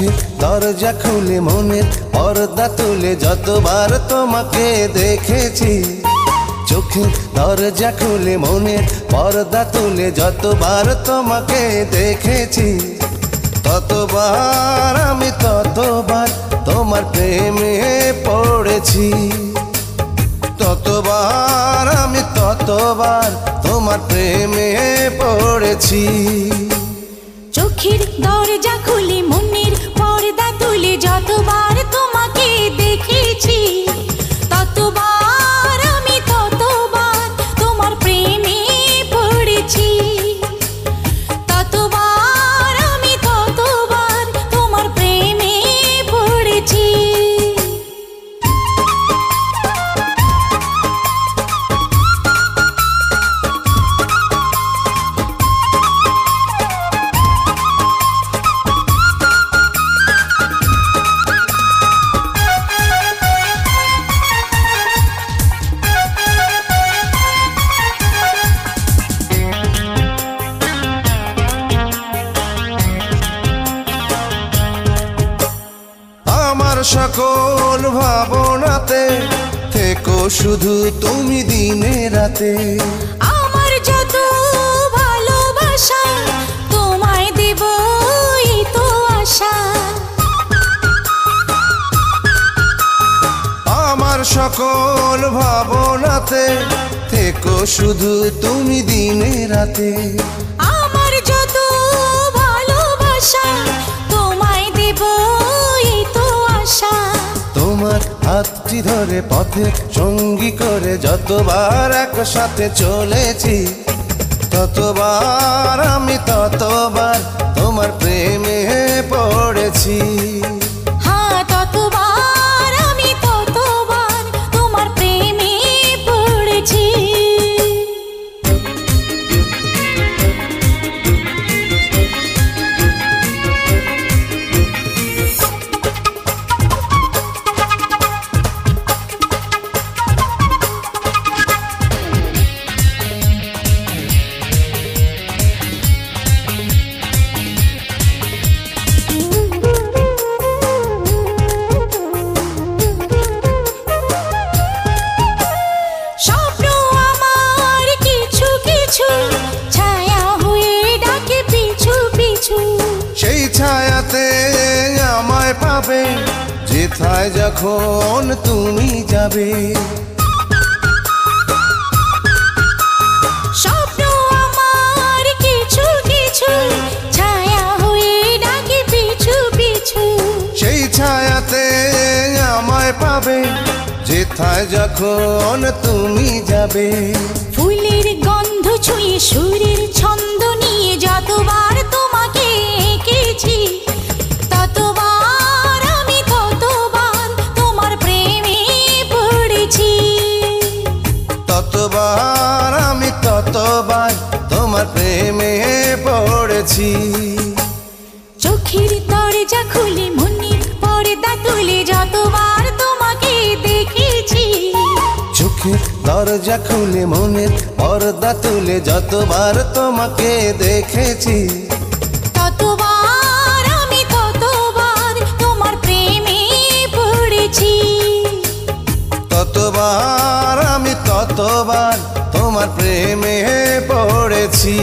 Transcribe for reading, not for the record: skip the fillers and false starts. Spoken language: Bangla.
চোখের দরজা খুলে মনের পর্দা তুলে যতবার তোমাকে দেখেছি, চোখের দরজা খুলে মনের পর্দা তুলে যতবার তোমাকে দেখেছি, ততবার আমি ততবার তোমার প্রেমে পড়েছি, ততবার আমি ততবার তোমার প্রেমে পড়েছি। চোখের দরজা খুলে মনের পর্দা তুলে যতবার তোমাকে দেখেছি, ততবার আমি ততবার তোমার প্রেমে পড়েছি, ততবার আমি ততবার তোমার প্রেমে পড়েছি। সকল ভাবনাতে থেকো শুধু তুমি দিনে রাতে, আমার যত ভালোবাসা তোমায় দেব এই তো আশা, আমার সকল ভাবনাতে থেকো শুধু তুমি দিনে রাতে, আমার যত ভালোবাসা তোমায় দেব এই তো আশা। তোমার হাতটি ধরে পথে সঙ্গী করে যতবার একসাথে চলেছি, ততবার আমি ততবার তোমার প্রেমে পড়েছি, হ্যাঁ ততবার আমি ততবার তোমার প্রেমে পড়েছি। সেই ছায়াতে আমায় পাবে যেথায় যখন তুমি যাবে, স্বপ্ন আমার কিছু কিছু ছায়া হয়ে ডাকে পিছু পিছু, সেই ছায়াতে আমায় পাবে যেথায় যখন তুমি যাবে। ফুলের গন্ধ ছুঁয়ে সুরের ছন্দ নিয়ে যতবার তোমাকে এঁকেছি, ততবার আমি ততবার তোমার প্রেমে পড়েছি, ততবার আমি ততবার তোমার প্রেমে পড়েছি। চোখের দরজা খুলে মনের পর্দা তুলে যতবার তোমাকে দেখেছি, চোখের দরজা খুলে মনের পর্দা তুলে যতবার তোমাকে দেখেছি, ততবার আমি ততবার তোমার প্রেমে পড়েছি, ততবার আমি ততবার তোমার প্রেমে পড়েছি।